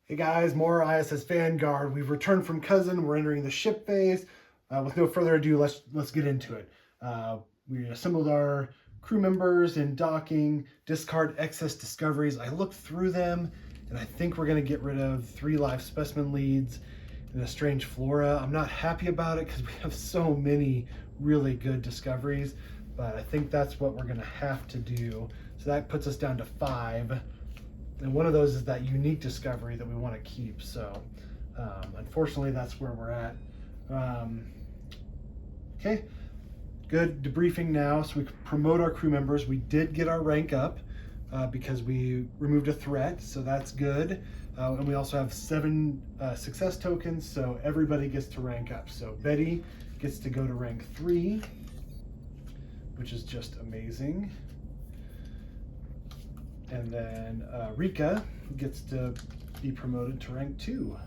Hey guys, more ISS Vanguard. We've returned from Cousin. We're entering the ship phase. With no further ado, let's get into it. We assembled our crew members in docking, discard excess discoveries. I looked through them, and I think we're going to get rid of 3 live specimen leads and a strange flora. I'm not happy about it because we have so many really good discoveries, but I think that's what we're going to have to do. So that puts us down to 5. And one of those is that unique discovery that we want to keep. So unfortunately, that's where we're at. Okay, good debriefing now. So we can promote our crew members. We did get our rank up because we removed a threat, so that's good. And we also have 7 success tokens, so everybody gets to rank up. So Betty gets to go to rank 3, which is just amazing. And then Rika gets to be promoted to rank 2,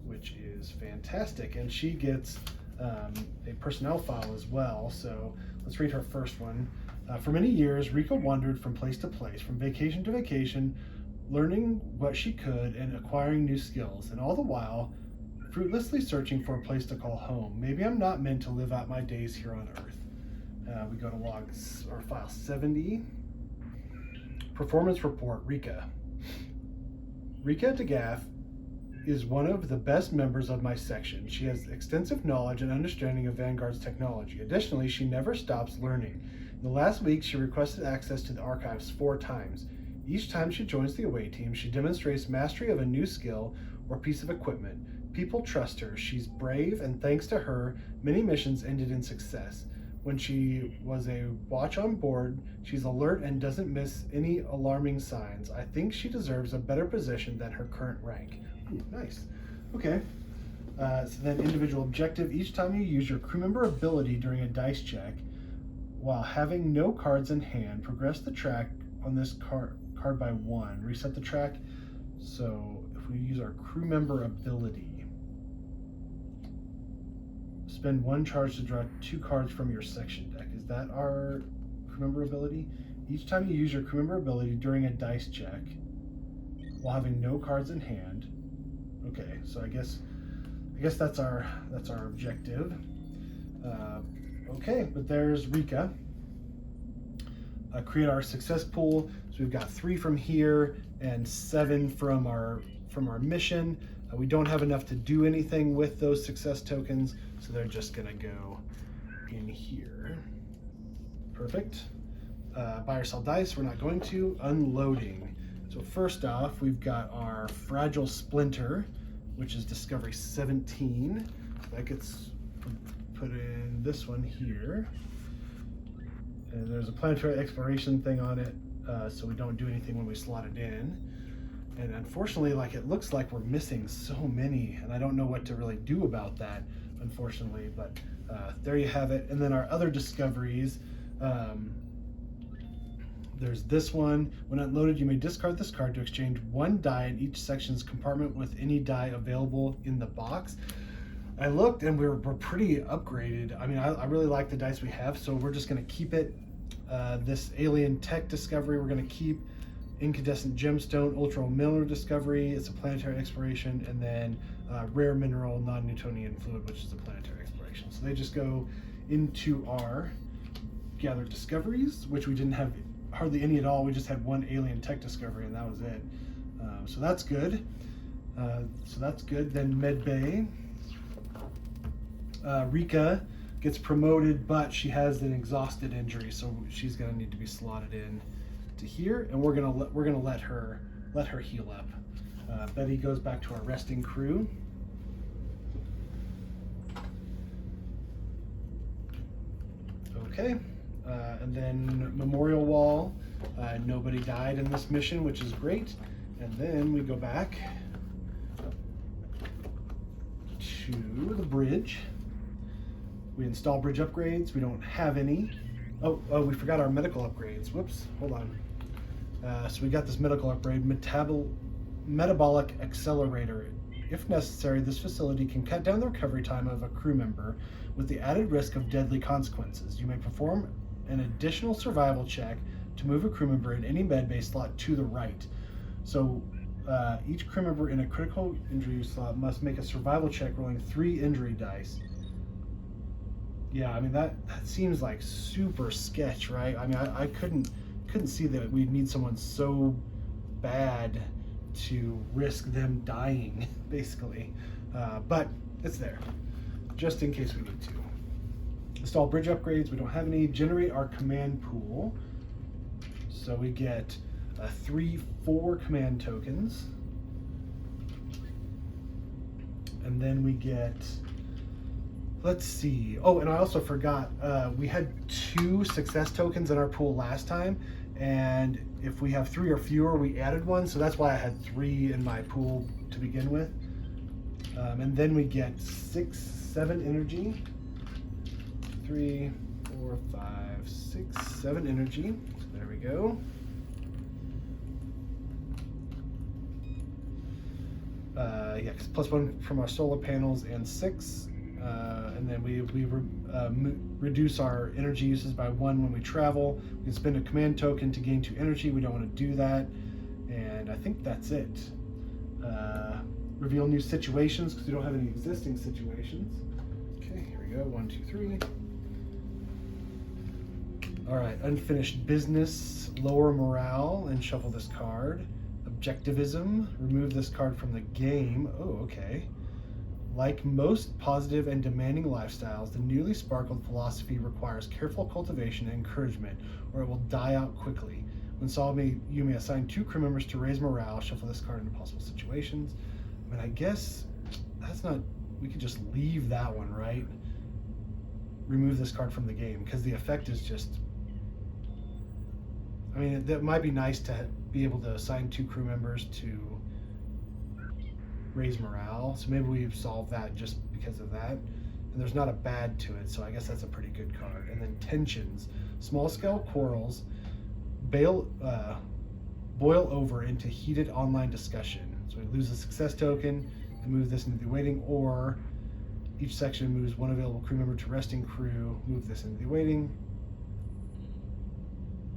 which is fantastic. And she gets a personnel file as well. So let's read her first one. For many years, Rika wandered from place to place, from vacation to vacation, learning what she could and acquiring new skills, and all the while, fruitlessly searching for a place to call home. Maybe I'm not meant to live out my days here on Earth. We go to logs or file 70. Performance report, Rika. Rika DeGaff is one of the best members of my section. She has extensive knowledge and understanding of Vanguard's technology. Additionally, she never stops learning. In the last week, she requested access to the archives 4 times. Each time she joins the away team, she demonstrates mastery of a new skill or piece of equipment. People trust her. She's brave, and thanks to her, many missions ended in success. When she was a watch on board, she's alert and doesn't miss any alarming signs. I think she deserves a better position than her current rank. Ooh, nice. Okay. So then individual objective. Each time you use your crew member ability during a dice check, while having no cards in hand, progress the track on this card by 1. Reset the track. So if we use our crew member ability, spend 1 charge to draw 2 cards from your section deck. Is that our crew member ability? Each time you use your crew member ability during a dice check, while having no cards in hand. Okay, so I guess that's our objective. Okay, but there's Rika. Create our success pool. So we've got 3 from here and 7 from our mission. We don't have enough to do anything with those success tokens, so they're just gonna go in here. Perfect. Buy or sell dice, we're not going to. Unloading. So first off, we've got our fragile splinter, which is discovery 17. So that gets put in this one here. And there's a planetary exploration thing on it, so we don't do anything when we slot it in. And unfortunately, it looks like we're missing so many, and I don't know what to really do about that, unfortunately, but there you have it. And then our other discoveries, there's this one. When unloaded, you may discard this card to exchange 1 die in each section's compartment with any die available in the box. I looked and we're pretty upgraded. I mean, I really like the dice we have, so we're just gonna keep it. This alien tech discovery, we're gonna keep. Incandescent gemstone, ultra mineral discovery, it's a planetary exploration, and then rare mineral, non-Newtonian fluid, which is a planetary exploration. So they just go into our gathered discoveries, which we didn't have hardly any at all. We just had 1 alien tech discovery, and that was it. So that's good. Then Med Bay. Rika gets promoted, but she has an exhausted injury, so she's gonna need to be slotted in to here, and we're gonna let her heal up. Betty goes back to our resting crew. Okay, and then memorial wall. Nobody died in this mission, which is great. And then we go back to the bridge. We install bridge upgrades. We don't have any. Oh, we forgot our medical upgrades. Whoops, hold on. So we got this medical upgrade, metabolic accelerator. If necessary, this facility can cut down the recovery time of a crew member with the added risk of deadly consequences. You may perform an additional survival check to move a crew member in any med bay slot to the right. So Each crew member in a critical injury slot must make a survival check rolling 3 injury dice. Yeah, I mean that seems like super sketch, right? I mean, I couldn't see that we'd need someone so bad to risk them dying, basically. But it's there, just in case we need to. Install bridge upgrades. We don't have any. Generate our command pool. So we get 4 command tokens. And then we get, let's see. Oh, and I also forgot, we had 2 success tokens in our pool last time. And if we have 3 or fewer, we added 1. So that's why I had 3 in my pool to begin with. And then we get 7 energy. 3, 4, 5, 6, 7 energy. So there we go. Yeah, +1 from our solar panels and 6. And then we reduce our energy uses by 1 when we travel. We can spend a command token to gain 2 energy. We don't want to do that. And I think that's it. Reveal new situations because we don't have any existing situations. Okay, here we go. 1, 2, 3. All right, unfinished business, lower morale, and shuffle this card. Objectivism, remove this card from the game. Oh, okay. Like most positive and demanding lifestyles, the newly sparkled philosophy requires careful cultivation and encouragement, or it will die out quickly. When solved, you may assign 2 crew members to raise morale, shuffle this card into possible situations. I mean, I guess that's not, we could just leave that one, right? Remove this card from the game, because the effect is just, I mean, that might be nice to be able to assign 2 crew members to raise morale. So maybe we've solved that just because of that. And there's not a bad to it, so I guess that's a pretty good card. And then tensions. Small scale quarrels boil over into heated online discussion. So we lose a success token and move this into the waiting, or each section moves 1 available crew member to resting crew, move this into the waiting.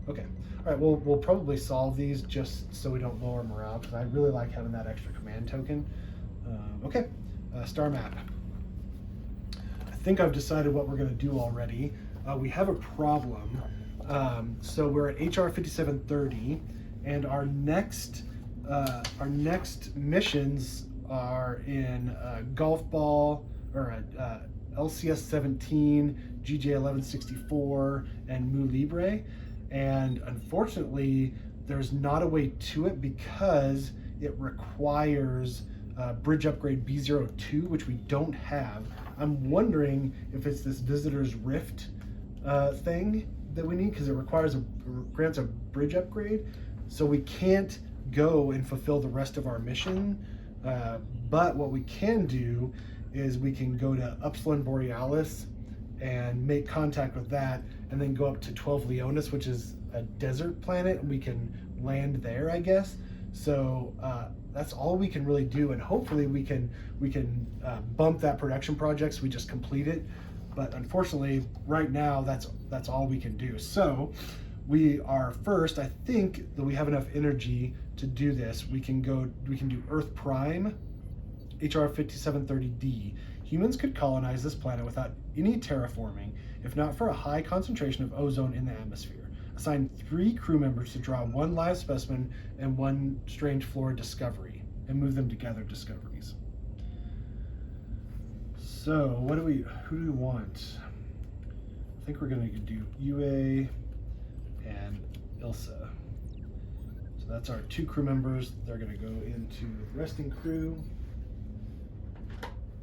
Okay. All right, we'll probably solve these just so we don't lower morale, because I really like having that extra command token. Okay, star map. I think I've decided what we're going to do already. We have a problem. So we're at HR 5730, and our next missions are in golf ball, or LCS 17, GJ 1164, and Mu Libre. And unfortunately, there's not a way to it because it requires bridge upgrade B02, which we don't have. I'm wondering if it's this Visitor's Rift thing that we need, because it grants a bridge upgrade. So we can't go and fulfill the rest of our mission. But what we can do is we can go to Upsilon Borealis and make contact with that, and then go up to 12 Leonis, which is a desert planet, and we can land there, I guess. So that's all we can really do, and hopefully we can bump that production project so we just complete it. But unfortunately, right now that's all we can do. So we are first. I think that we have enough energy to do this. We can do Earth Prime, HR 5730D. Humans could colonize this planet without any terraforming, if not for a high concentration of ozone in the atmosphere. Assign 3 crew members to draw 1 live specimen and 1 strange flora discovery, and move them to gather discoveries. So who do we want? I think we're going to do UA and Ilsa. So that's our 2 crew members. They're going to go into the resting crew.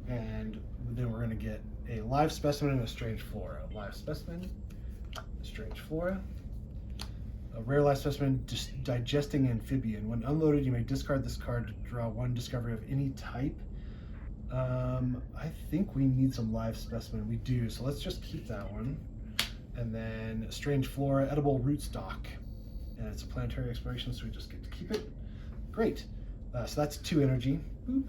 And then we're going to get a live specimen and a strange flora. Live specimen, a strange flora. A rare live specimen, digesting amphibian. When unloaded, you may discard this card to draw 1 discovery of any type. I think we need some live specimen. We do, so let's just keep that one. And then a strange flora, edible rootstock. And it's a planetary exploration, so we just get to keep it. Great. So that's 2 energy. Boop.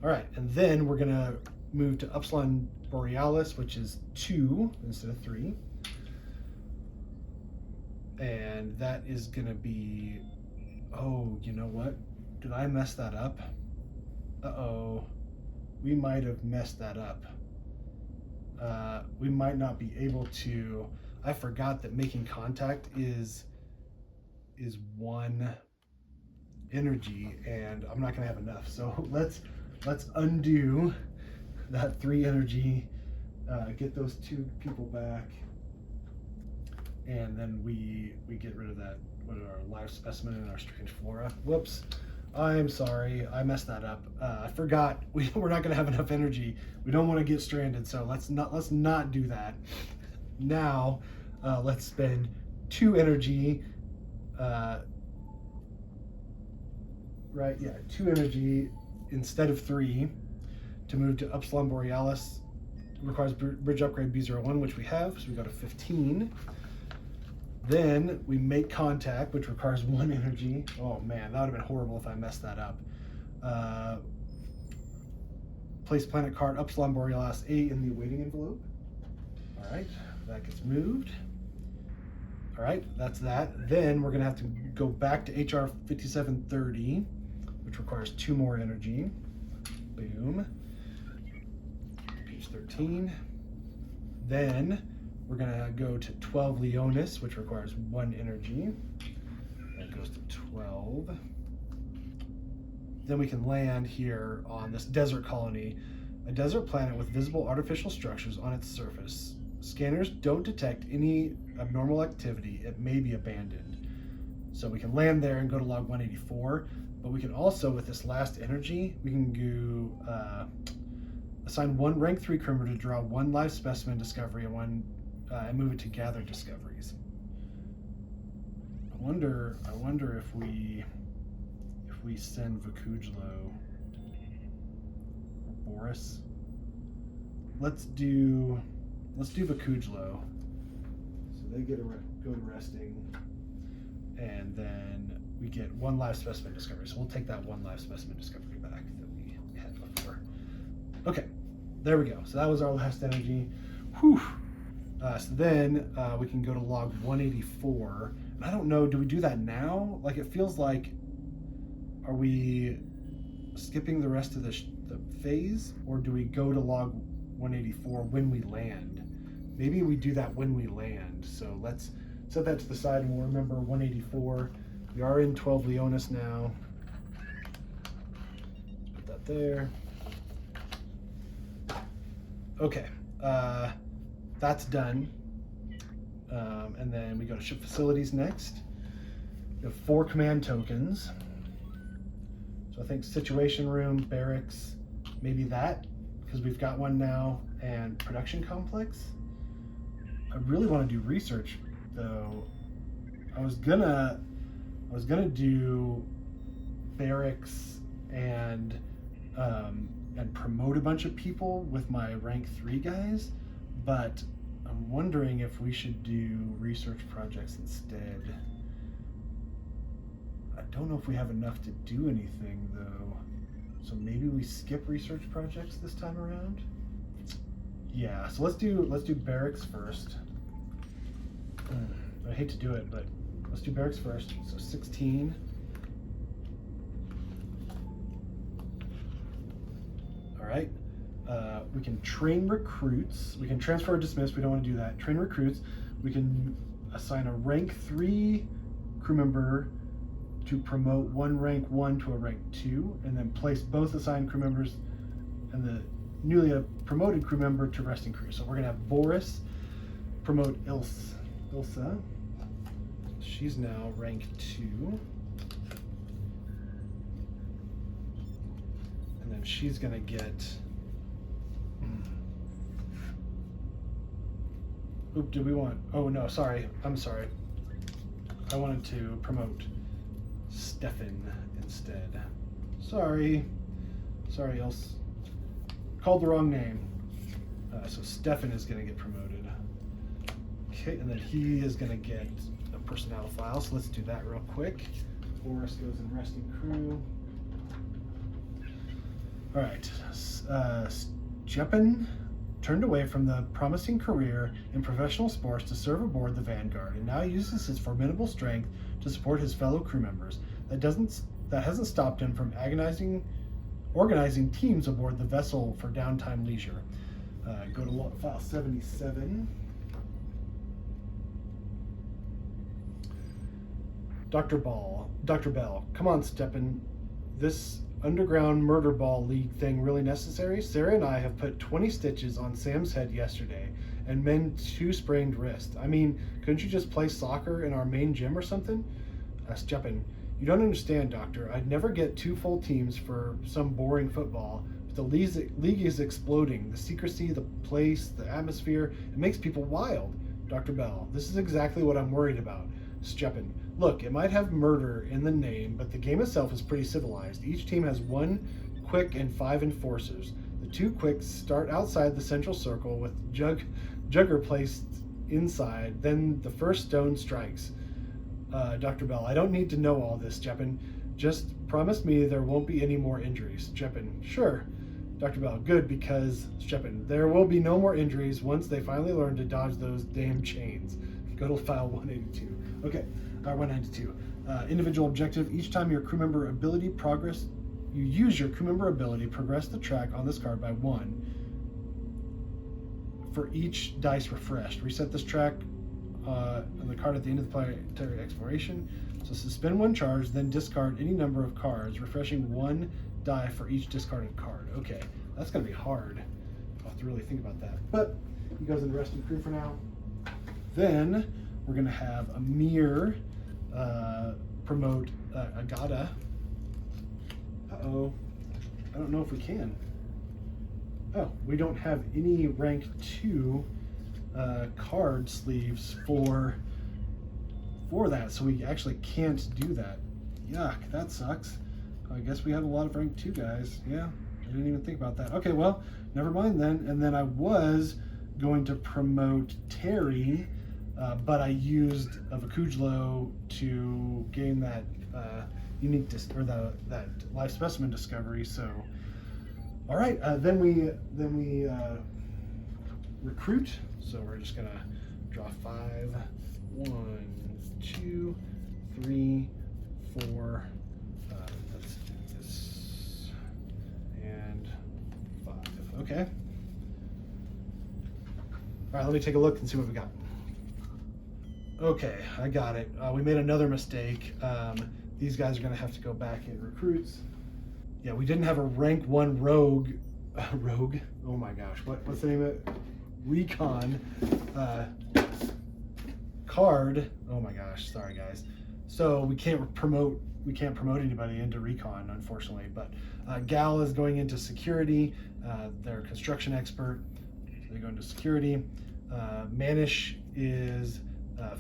All right, and then we're gonna move to Upsilon Borealis, which is 2 instead of 3. And that is gonna be, oh, you know what? did I mess that up? Uh-oh, we might have messed that up. We might not be able to. I forgot that making contact is 1 energy, and I'm not gonna have enough. So let's undo that 3 energy, get those 2 people back, and then we get rid of that, what are our live specimen and our strange flora. Whoops, I'm sorry, I messed that up. I forgot we're not gonna have enough energy. We don't want to get stranded, so let's not do that. Now let's spend 2 energy, right, yeah, 2 energy instead of 3 to move to Upsilon Borealis. It requires bridge upgrade B01, which we have, so we go to 15. Then we make contact, which requires 1 energy. Oh man, that would have been horrible if I messed that up. Place planet card Upsilon Borealis A in the awaiting envelope. All right, that gets moved. All right, that's that. Then we're gonna have to go back to HR 5730, which requires 2 more energy. Boom. Page 13. Then we're gonna go to 12 Leonis, which requires 1 energy. That goes to 12. Then we can land here on this desert colony, a desert planet with visible artificial structures on its surface. Scanners don't detect any abnormal activity. It may be abandoned. So we can land there and go to log 184, but we can also, with this last energy, we can go assign 1 rank 3 crew member to draw 1 live specimen discovery and move it to gather discoveries. I wonder if we send Vakujlo or Boris. Let's do Vakujlo. So they get go to resting, and then we get 1 live specimen discovery. So we'll take that 1 live specimen discovery back that we had before. Okay, there we go. So that was our last energy. Whew. So then we can go to log 184. And I don't know, do we do that now? Like, it feels like, are we skipping the rest of the phase, or do we go to log 184 when we land? Maybe we do that when we land. So let's set that to the side, and we'll remember 184. We are in 12 Leonis now. Put that there. Okay, that's done. And then we go to ship facilities next. We have 4 command tokens. So I think situation room, barracks, maybe that, because we've got one now, and production complex. I really want to do research though. I was gonna do barracks and promote a bunch of people with my rank 3 guys, but I'm wondering if we should do research projects instead. I don't know if we have enough to do anything though, so maybe we skip research projects this time around. Yeah, so let's do barracks first. I hate to do it, but let's do barracks first. So 16. All right. We can train recruits. We can transfer or dismiss. We don't want to do that. Train recruits. We can assign a rank 3 crew member to promote 1 rank 1 to a rank 2, and then place both assigned crew members and the newly promoted crew member to resting crew. So we're gonna have Boris promote Ilsa. She's now rank 2. And then she's gonna get, oop, did we want, oh no, sorry, I'm sorry. I wanted to promote Stefan instead. Sorry, Ilse. Called the wrong name. So Stefan is gonna get promoted. Okay, and then he is gonna get a personnel file, so let's do that real quick. Boris goes in resting crew. All right, Stepan turned away from the promising career in professional sports to serve aboard the Vanguard, and now uses his formidable strength to support his fellow crew members. That that hasn't stopped him from organizing teams aboard the vessel for downtime leisure. Go to log file 77. Dr. Bell, come on, Steppen. This underground murder ball league thing really necessary? Sarah and I have put 20 stitches on Sam's head yesterday and mend 2 sprained wrists. I mean, couldn't you just play soccer in our main gym or something? Steppen, you don't understand, Doctor. I'd never get 2 full teams for some boring football. But the league is exploding. The secrecy, the place, the atmosphere, it makes people wild. Dr. Bell, this is exactly what I'm worried about. Steppen, look, it might have murder in the name, but the game itself is pretty civilized. Each team has 1 quick and 5 enforcers. The 2 quicks start outside the central circle with jugger placed inside. Then the first stone strikes. Dr. Bell, I don't need to know all this, Steppen. Just promise me there won't be any more injuries. Steppen, sure. Dr. Bell, good, because Steppen, there will be no more injuries once they finally learn to dodge those damn chains. Go to file 182. Okay, 192. Individual objective. Each time your crew member ability progress, you use your crew member ability, progress the track on this card by 1 for each dice refreshed. Reset this track on the card at the end of the planetary exploration. So suspend 1 charge, then discard any number of cards, refreshing 1 die for each discarded card. Okay, that's going to be hard. I'll have to really think about that. But he goes into resting crew for now. Then we're going to have Amir promote Agata. Uh-oh. I don't know if we can. Oh, we don't have any rank 2 card sleeves for that, so we actually can't do that. Yuck, that sucks. I guess we have a lot of rank 2 guys. Yeah, I didn't even think about that. Okay, well, never mind then. And then I was going to promote Terry, but I used a Vakujlo to gain that unique that live specimen discovery. So, all right, then we recruit. So we're just gonna draw 5. 1, 2, 3, 4. Let's do this and 5. Okay. All right, let me take a look and see what we got. Okay, I got it. We made another mistake. These guys are going to have to go back in recruits. Yeah, we didn't have a rank 1 rogue. Rogue? Oh my gosh, what's the name of it? Recon card. Oh my gosh, sorry guys. So we can't promote anybody into recon, unfortunately. But Gal is going into security. They're a construction expert. So they go into security. Manish is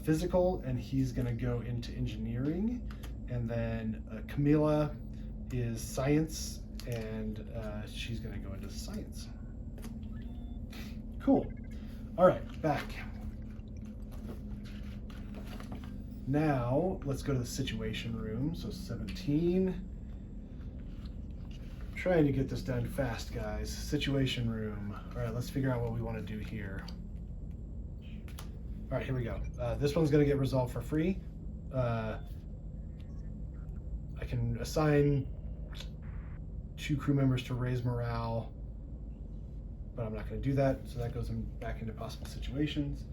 physical, and he's going to go into engineering. And then Camila is science, and she's going to go into science. Cool. All right, back. Now, let's go to the situation room. So 17. Trying to get this done fast, guys. Situation room. All right, let's figure out what we want to do here. All right, here we go. This one's going to get resolved for free. I can assign 2 crew members to raise morale, but I'm not going to do that, so that goes back into possible situations.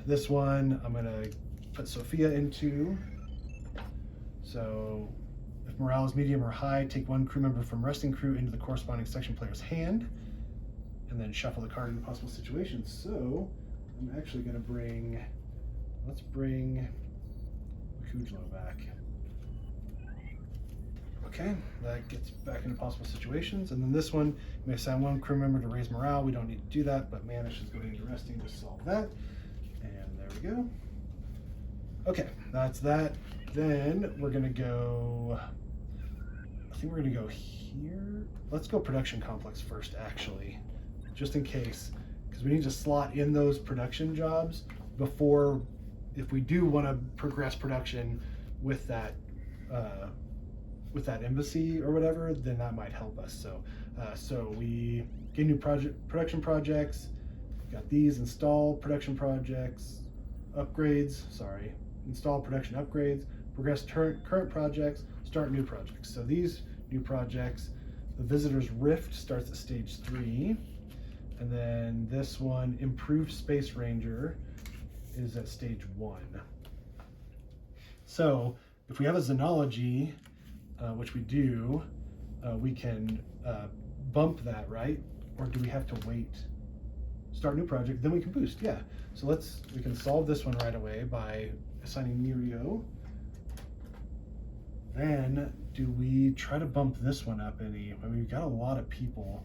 This one I'm going to put Sophia into. So if morale is medium or high, take 1 crew member from resting crew into the corresponding section player's hand, and then shuffle the card into possible situations. So I'm actually going to let's bring Kujlo back. Okay, that gets back into possible situations. And then this one, you may assign 1 crew member to raise morale. We don't need to do that, but Manish is going into resting to solve that. And there we go. Okay, that's that. Then we're gonna go, I think we're gonna go here. Let's go production complex first, actually, just in case, because we need to slot in those production jobs before, if we do want to progress production with that embassy or whatever, then that might help us. So we get new production projects. Got these install production projects, upgrades. Sorry, install production upgrades, progress current projects, start new projects. So these new projects, the Visitor's Rift starts at stage 3, and then this one, Improved Space Ranger, is at stage 1. So if we have a Xenology, which we do, we can bump that, right? Or do we have to wait? Start new project, then we can boost, yeah. So we can solve this one right away by assigning Mirio. Then do we try to bump this one up any? I mean, we've got a lot of people.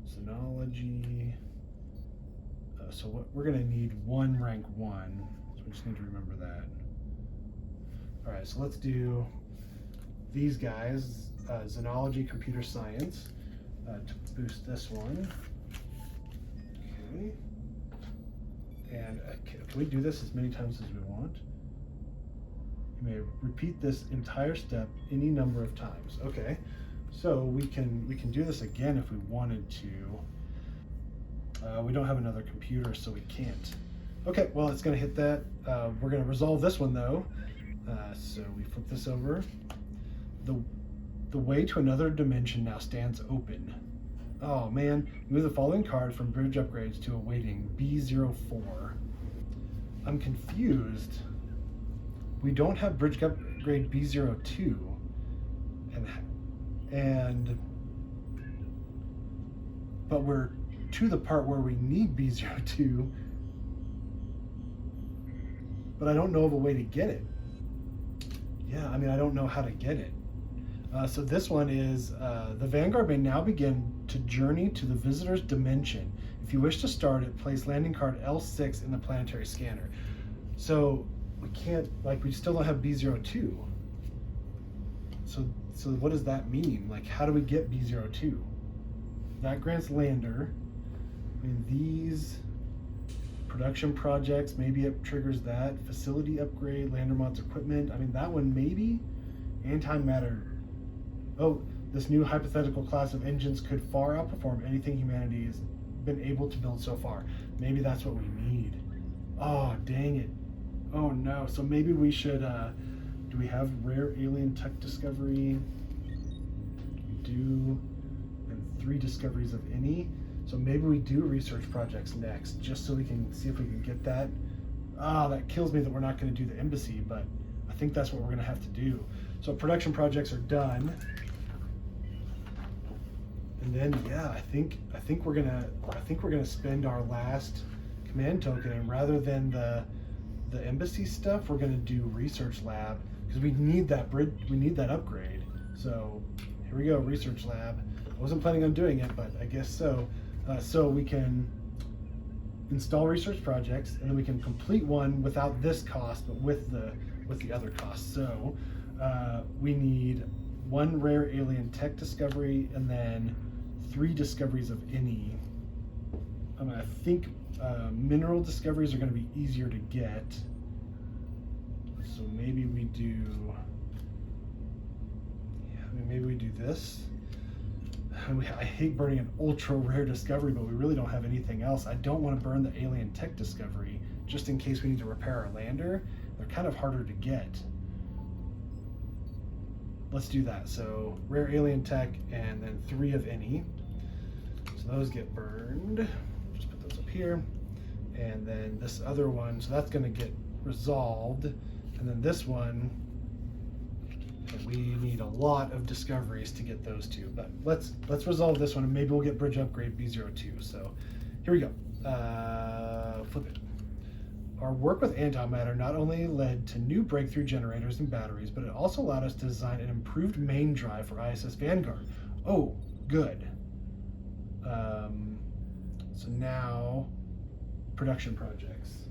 Xenology. So we're gonna need one rank 1. So we just need to remember that. All right, so let's do these guys. Xenology, Computer Science, to boost this one. Okay. And can we do this as many times as we want? You may repeat this entire step any number of times. Okay, so we can do this again if we wanted to. We don't have another computer, so we can't. Okay, well, it's gonna hit that. We're gonna resolve this one though. So we flip this over. The way to another dimension now stands open. Oh man, move the following card from bridge upgrades to awaiting B04. I'm confused. We don't have bridge upgrade B02. But we're to the part where we need B02, but I don't know of a way to get it. Yeah, I mean, I don't know how to get it. So this one is, the Vanguard may now begin to journey to the visitor's dimension. If you wish to start it, place landing card L6 in the planetary scanner. So we can't, we still don't have B02. So what does that mean? How do we get B02? That grants lander. I mean, these production projects, maybe it triggers that. Facility upgrade, lander mods equipment. I mean, that one maybe. Antimatter. Oh, this new hypothetical class of engines could far outperform anything humanity has been able to build so far. Maybe that's what we need. Oh, dang it. Oh no, so maybe we should, do we have rare alien tech discovery? We do, and 3 discoveries of any. So maybe we do research projects next, just so we can see if we can get that. That kills me that we're not gonna do the embassy, but I think that's what we're gonna have to do. So production projects are done. And then, yeah, I think we're gonna spend our last command token, and rather than the embassy stuff, we're gonna do research lab, because we need that upgrade. So here we go, research lab. I wasn't planning on doing it, but I guess so. So we can install research projects, and then we can complete one without this cost, but with the other costs. So we need 1 rare alien tech discovery, and then 3 discoveries of any. I think mineral discoveries are going to be easier to get. So maybe we do. Yeah, maybe we do this. I hate burning an ultra rare discovery, but we really don't have anything else. I don't want to burn the alien tech discovery just in case we need to repair our lander. They're kind of harder to get. Let's do that. So rare alien tech, and then 3 of any. So those get burned. Just put those up here. And then this other one, so that's going to get resolved. And then this one, we need a lot of discoveries to get those 2. But let's resolve this one, and maybe we'll get bridge upgrade B02. So here we go. Flip it. Our work with antimatter not only led to new breakthrough generators and batteries, but it also allowed us to design an improved main drive for ISS Vanguard. Oh, good. So now, production projects.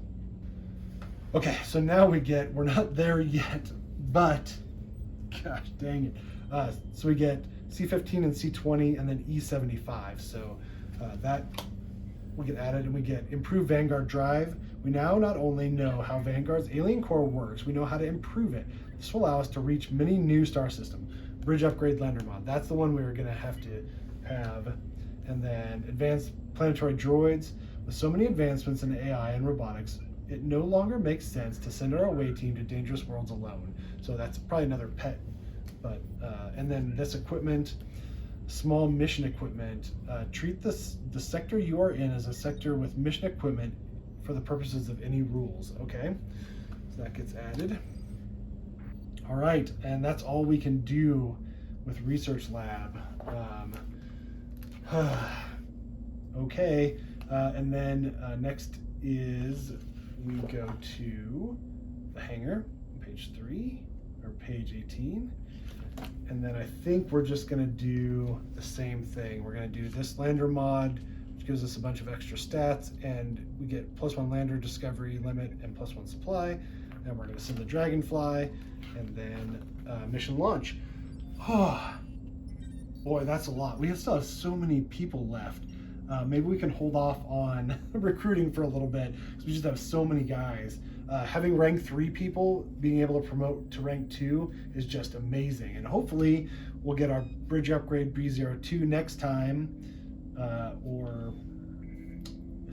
Okay, so now we're not there yet, but, gosh dang it. So we get C15 and C20, and then E75. So that we get added, and we get improved Vanguard drive. We now not only know how Vanguard's alien core works, we know how to improve it. This will allow us to reach many new star systems. Bridge upgrade lander mod, that's the one we were gonna have to have. And then advanced planetary droids. With so many advancements in AI and robotics, It no longer makes sense to send our away team to dangerous worlds alone. So that's probably another pet. But and then this equipment, small mission equipment. Treat the sector you are in as a sector with mission equipment for the purposes of any rules. Okay, so that gets added. All right, and that's all we can do with Research Lab. Okay, and then next is we go to the hangar, page 3 or page 18. And then I think we're just going to do the same thing. We're going to do this lander mod, which gives us a bunch of extra stats, and we get +1 lander discovery limit and +1 supply. And we're going to send the Dragonfly, and then mission launch. Oh, boy, that's a lot. We still have so many people left. Maybe we can hold off on recruiting for a little bit, because we just have so many guys. Having rank 3 people being able to promote to rank 2 is just amazing. And hopefully we'll get our bridge upgrade B02 next time, or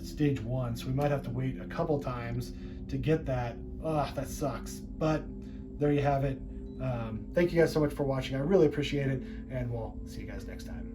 stage 1. So we might have to wait a couple times to get that. That sucks. But there you have it. Thank you guys so much for watching. I really appreciate it. And we'll see you guys next time.